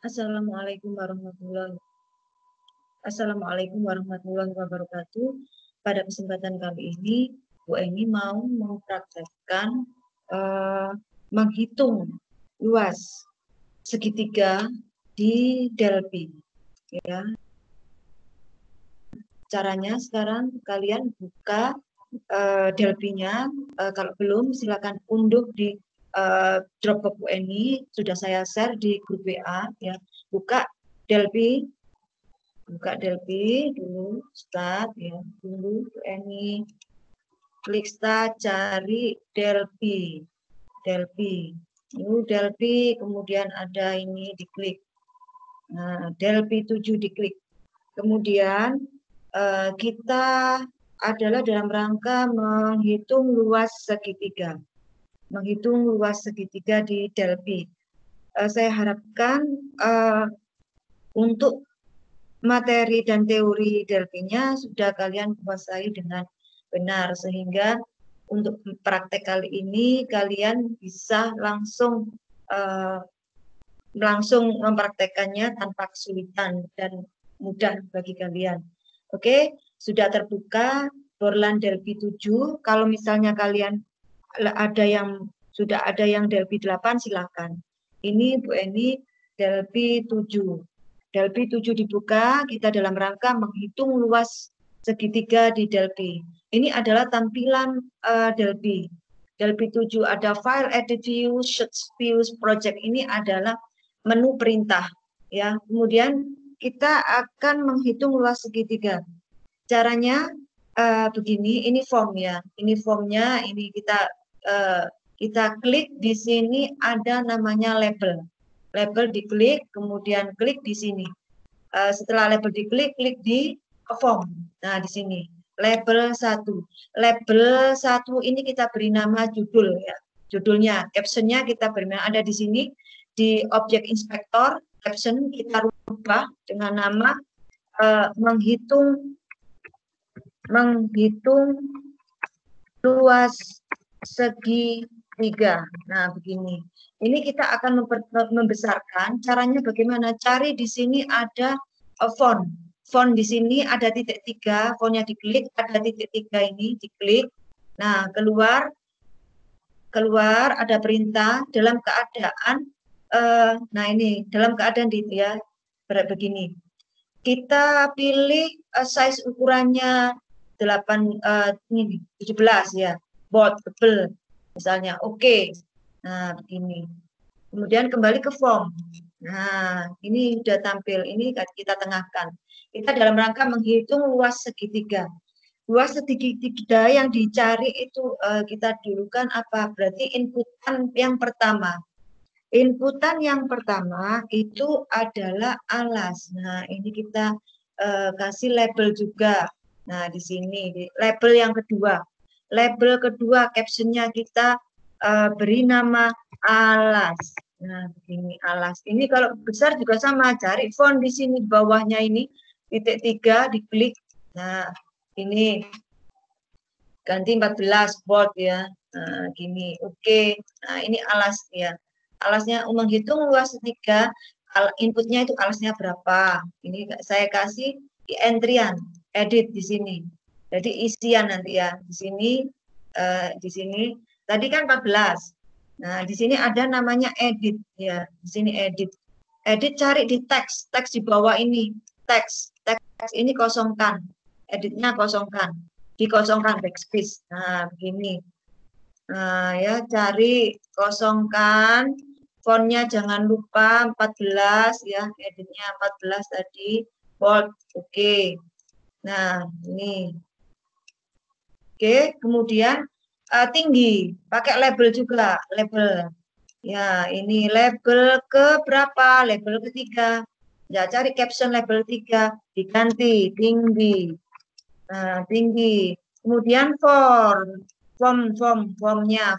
Assalamualaikum warahmatullahi wabarakatuh. Pada kesempatan kali ini, Bu Eni mau mempraktekkan menghitung luas segitiga di Delphi. Ya. Caranya sekarang kalian buka Delphi-nya. Kalau belum, silakan unduh di Dropbox Bu Eni. Sudah saya share di grup WA. Ya. Buka Delphi. Buka Delphi dulu, start ya, dulu ini klik start, cari Delphi, Delphi, kemudian ada ini diklik, nah Delphi 7 diklik, kemudian kita adalah dalam rangka menghitung luas segitiga, di Delphi. Saya harapkan untuk materi dan teori Delphi-nya sudah kalian kuasai dengan benar, sehingga untuk praktek kali ini kalian bisa langsung mempraktekannya tanpa kesulitan dan mudah bagi kalian. Oke, sudah terbuka Borland Delphi 7. Kalau misalnya kalian sudah ada yang Delphi 8, silakan. Ini Bu Eni Delphi 7. Delphi 7 dibuka, kita dalam rangka menghitung luas segitiga di Delphi. Ini adalah tampilan Delphi. Delphi 7 ada file, edit view, sheets, views, project. Ini adalah menu perintah. Ya, kemudian kita akan menghitung luas segitiga. Caranya begini, ini form ya. Ini formnya, ini kita klik di sini ada namanya label. Label diklik, kemudian klik di sini. Setelah label diklik, klik di form. Nah, di sini label 1. Label 1 ini kita beri nama judul ya. Judulnya, captionnya kita beri nama, ada di sini di objek inspektor, caption kita rubah dengan nama menghitung luas segitiga. Nah, begini. Ini kita akan membesarkan. Caranya bagaimana? Cari di sini ada font. Font di sini ada titik 3, fontnya diklik, ada titik 3 ini diklik. Nah, keluar ada perintah dalam keadaan nah ini dalam keadaan ya begini. Kita pilih size ukurannya 17 ya. Bold, tebel misalnya. Oke. Nah, begini. Kemudian kembali ke form. Nah, ini sudah tampil. Ini kita tengahkan. Kita dalam rangka menghitung luas segitiga. Luas segitiga yang dicari itu kita dulukan apa? Berarti inputan yang pertama. Inputan yang pertama itu adalah alas. Nah, ini kita kasih label juga. Nah, di sini label yang kedua. Label kedua captionnya kita beri nama alas. Nah, begini alas. Ini kalau besar juga sama, cari font di sini bawahnya ini titik 3 diklik. Nah, ini ganti 14 bold ya. Nah, gini. Oke. Nah, ini alas ya. Alasnya menghitung luas segitiga, inputnya itu alasnya berapa. Ini saya kasih di entryan, edit di sini. Jadi isian nanti ya. Di sini tadi kan 14. Nah, di sini ada namanya edit ya. Di sini edit. Edit cari di teks di bawah ini. Teks ini kosongkan. Editnya kosongkan. Dikosongkan backspace. Nah, begini. Nah, ya cari kosongkan. Fontnya jangan lupa 14 ya. Editnya 14 tadi. Bold. Oke. Nah, ini. Oke, kemudian tinggi, pakai label juga, label. Ya, ini label ke berapa? Label ketiga. Ya, cari caption label 3, diganti tinggi. Nah, tinggi. Kemudian fontnya.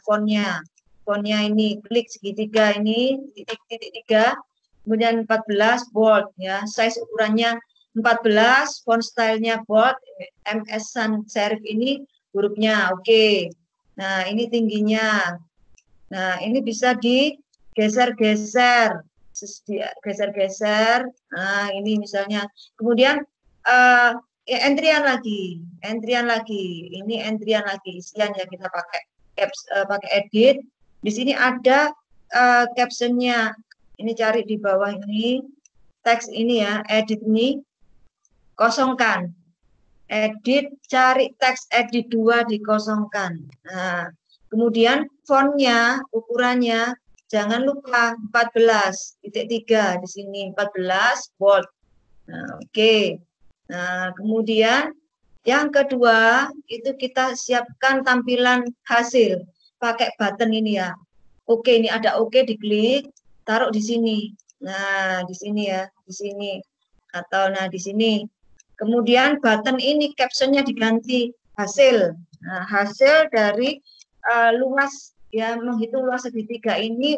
Fontnya ini klik segitiga ini, titik 3. Kemudian 14 bold ya, size ukurannya 14, font stylenya bold, MS Sans Serif ini hurufnya oke. Nah, ini tingginya. Nah, ini bisa digeser-geser. geser-geser. Nah, ini misalnya. Kemudian ya, entrian lagi. Ini entrian lagi. Isian ya kita pakai pakai edit. Di sini ada captionnya. Ini cari di bawah ini. Teks ini ya, edit ini. Kosongkan. Edit, cari teks edit 2 dikosongkan. Nah, kemudian fontnya, ukurannya, jangan lupa 14.3 di sini, 14 bold. Nah, oke. Nah, kemudian yang kedua itu kita siapkan tampilan hasil pakai button ini ya. Oke, ini ada oke, diklik, taruh di sini. Nah, di sini ya, di sini atau nah di sini. Kemudian button ini captionnya diganti hasil. Nah, hasil dari luas ya, menghitung luas segitiga ini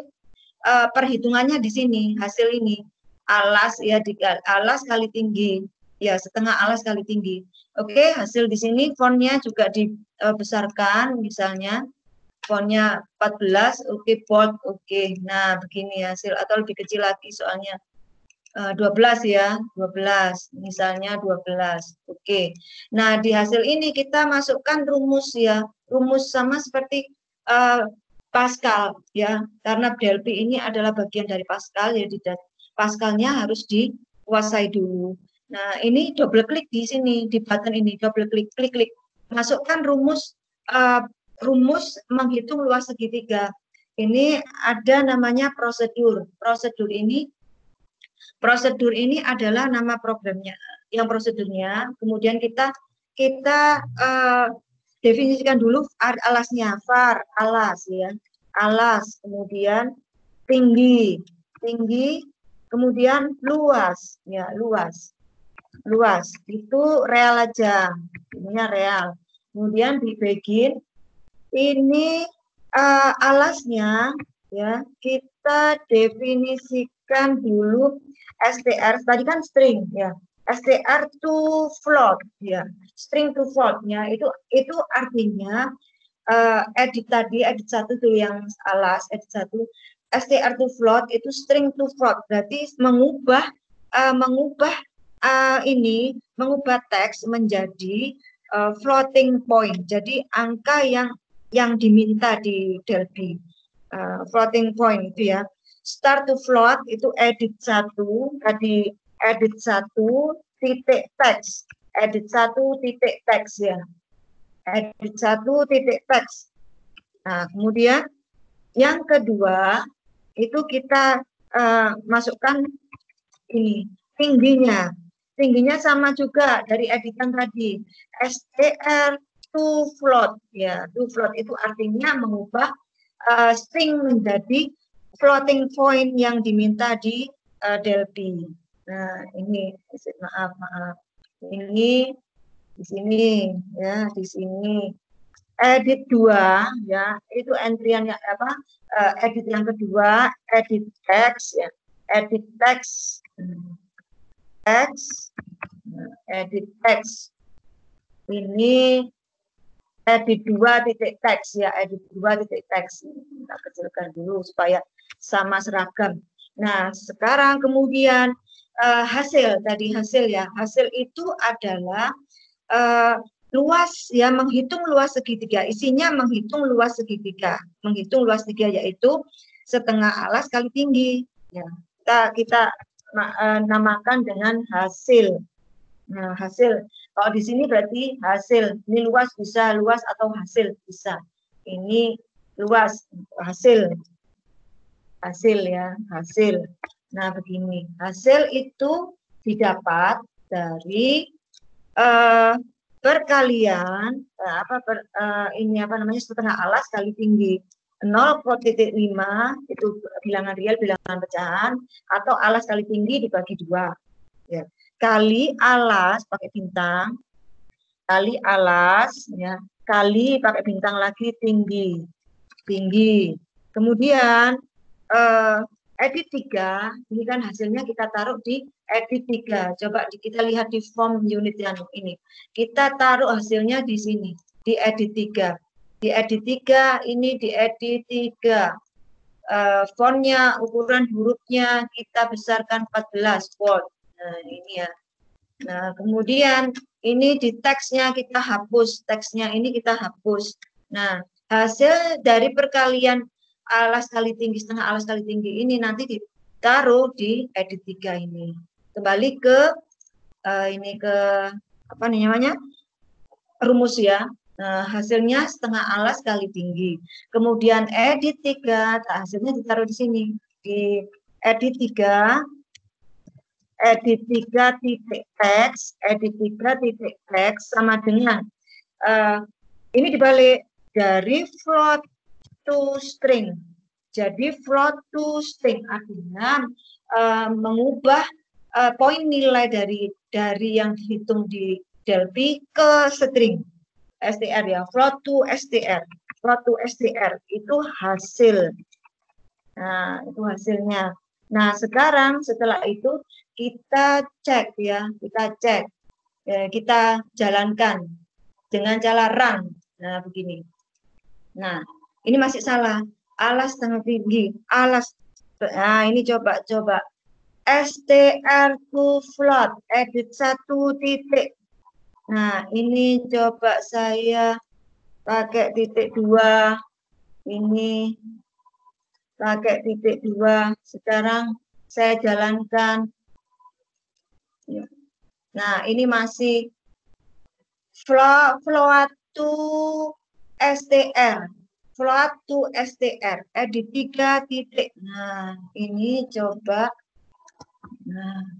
perhitungannya di sini, hasil ini alas ya, alas kali tinggi ya, setengah alas kali tinggi. Oke, hasil di sini fontnya juga dibesarkan, misalnya fontnya 14, oke, bold, oke. Nah, begini hasil, atau lebih kecil lagi soalnya 12 ya, 12, misalnya 12. Oke. Nah, di hasil ini kita masukkan rumus ya, rumus sama seperti Pascal ya, karena DLP ini adalah bagian dari Pascal, jadi Pascalnya harus dikuasai dulu. Nah, ini double klik di sini, di button ini, double klik, klik, masukkan rumus rumus menghitung luas segitiga. Ini ada namanya prosedur. Prosedur ini adalah nama programnya, yang prosedurnya. Kemudian kita definisikan dulu alasnya, var alas ya, alas. Kemudian tinggi, kemudian luas ya, luas itu real aja, ininya real. Kemudian di begin ini alasnya ya, kita definisikan dulu str, tadi kan string ya, str to float ya, string to float ya, itu artinya edit tadi, edit 1 tuh yang alas, edit 1, str to float itu string to float, berarti mengubah teks menjadi floating point, jadi angka yang diminta di Delphi. Floating point itu ya. Start to float itu edit 1, tadi edit 1 titik teks. Edit 1 titik teks ya. Edit 1 titik teks. Nah, kemudian yang kedua itu kita masukkan ini tingginya. Tingginya sama juga dari editan tadi. str to float ya, to float itu artinya mengubah string menjadi floating point yang diminta di Delphi. Nah, ini maaf. Ini di sini ya, di sini edit 2 ya, itu entriannya apa? Edit yang kedua, edit text ya. Edit text. Edit text. Ini edit 2 titik teks ya, edit 2 titik teks. Kita kecilkan dulu supaya sama seragam. Nah, sekarang kemudian hasil, tadi hasil ya. Hasil itu adalah luas ya, menghitung luas segitiga. Isinya menghitung luas segitiga. Menghitung luas segitiga yaitu setengah alas kali tinggi. Ya, kita namakan dengan hasil. Nah, hasil. Kalau di sini berarti hasil. Ini luas bisa, luas atau hasil bisa. Ini luas, hasil. Hasil ya, hasil. Nah, begini. Hasil itu didapat dari perkalian ini apa namanya, setengah alas kali tinggi. 0,5 itu bilangan real, bilangan pecahan, atau alas kali tinggi dibagi 2 ya, kali alas pakai bintang, kali alas ya, kali pakai bintang lagi tinggi. Kemudian edit 3 ini kan hasilnya kita taruh di edit 3. Coba kita lihat di form unit yang ini, kita taruh hasilnya di sini, di edit 3. Di edit 3 ini, di edit 3 fontnya, ukuran hurufnya kita besarkan 14 volt. Nah, ini ya. Nah, kemudian ini di teksnya kita hapus, teksnya ini kita hapus. Nah, hasil dari perkalian alas kali tinggi setengah alas kali tinggi ini nanti ditaruh di edit 3 ini. Kembali ke ini ke apa namanya? Rumus ya. Nah, hasilnya setengah alas kali tinggi. Kemudian edit 3, hasilnya ditaruh di sini. Di edit 3, edit 3 titik teks, edit 3 titik teks sama dengan ini dibalik dari float to string. Jadi float to string artinya mengubah poin nilai dari yang dihitung di Delphi ke string. STR ya, float to STR. Float to STR itu hasil. Nah, itu hasilnya. Nah, sekarang setelah itu kita cek ya, kita jalankan dengan cara run. Nah, begini. Nah, ini masih salah. Alas setengah tinggi, alas. Nah, ini coba. STR to float, edit 1 titik. Nah, ini coba saya pakai titik 2. Ini pakai titik 2. Sekarang saya jalankan. Nah, ini masih float to STR. Float to STR. Edit 3 titik. Nah, ini coba. Nah,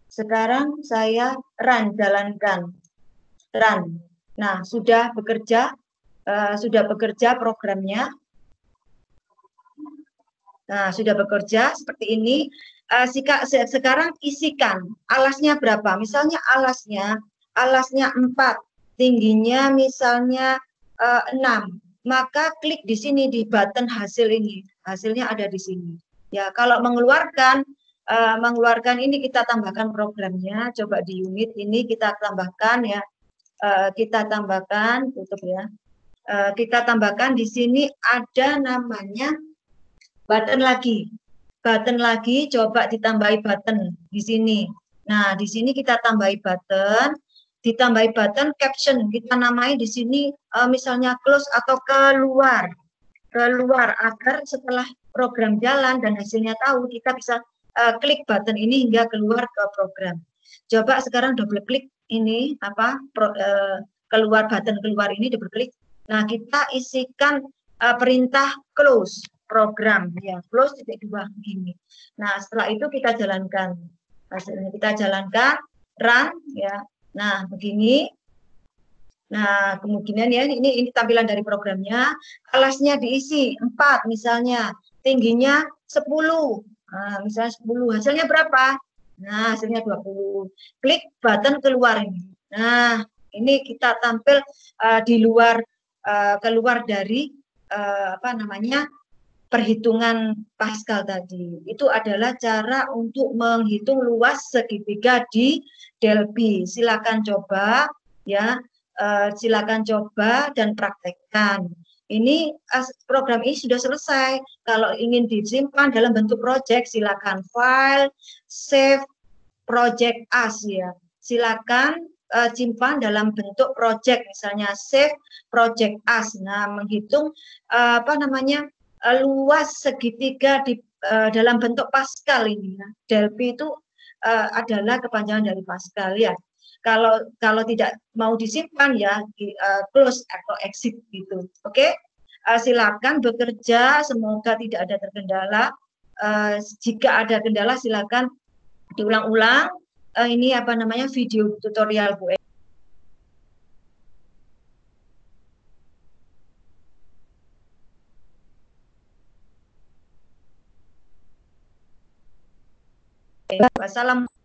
sekarang saya jalankan. Run. Nah, sudah bekerja programnya. Nah, sudah bekerja seperti ini. Sekarang isikan alasnya berapa? Misalnya alasnya 4, tingginya misalnya 6. Maka klik di sini di button hasil ini. Hasilnya ada di sini. Ya, kalau mengeluarkan ini kita tambahkan programnya. Coba di unit ini kita tambahkan ya. Kita tambahkan, tutup ya. Kita tambahkan di sini ada namanya button lagi. Button lagi, coba ditambahi button di sini. Nah, di sini kita tambahi button, ditambahi button caption. Kita namai di sini misalnya close atau keluar agar setelah program jalan dan hasilnya tahu, kita bisa klik button ini hingga keluar ke program. Coba sekarang double klik ini keluar button keluar ini double klik. Nah, kita isikan perintah close program ya, close titik 2 begini. Nah, setelah itu kita jalankan. Hasilnya kita jalankan run ya. Nah, begini. Nah, kemungkinan ya ini tampilan dari programnya. Alasnya diisi 4 misalnya, tingginya 10. Nah, misalnya 10, hasilnya berapa? Nah, hasilnya 20. Klik button keluar ini. Nah, ini kita tampil di luar keluar dari perhitungan Pascal tadi. Itu adalah cara untuk menghitung luas segitiga di Delphi. Silakan coba ya. Silakan coba dan praktekkan. Ini program ini sudah selesai. Kalau ingin disimpan dalam bentuk project, silakan file, save, project as ya. Silakan simpan dalam bentuk project, misalnya save project as. Nah, menghitung luas segitiga di dalam bentuk Pascal ini. Ya. Delphi itu adalah kepanjangan dari Pascal ya. Kalau tidak mau disimpan ya close atau exit gitu. Oke, silakan bekerja, semoga tidak ada terkendala. Jika ada kendala silakan diulang-ulang. Ini video tutorial Bu. Wassalamualaikum.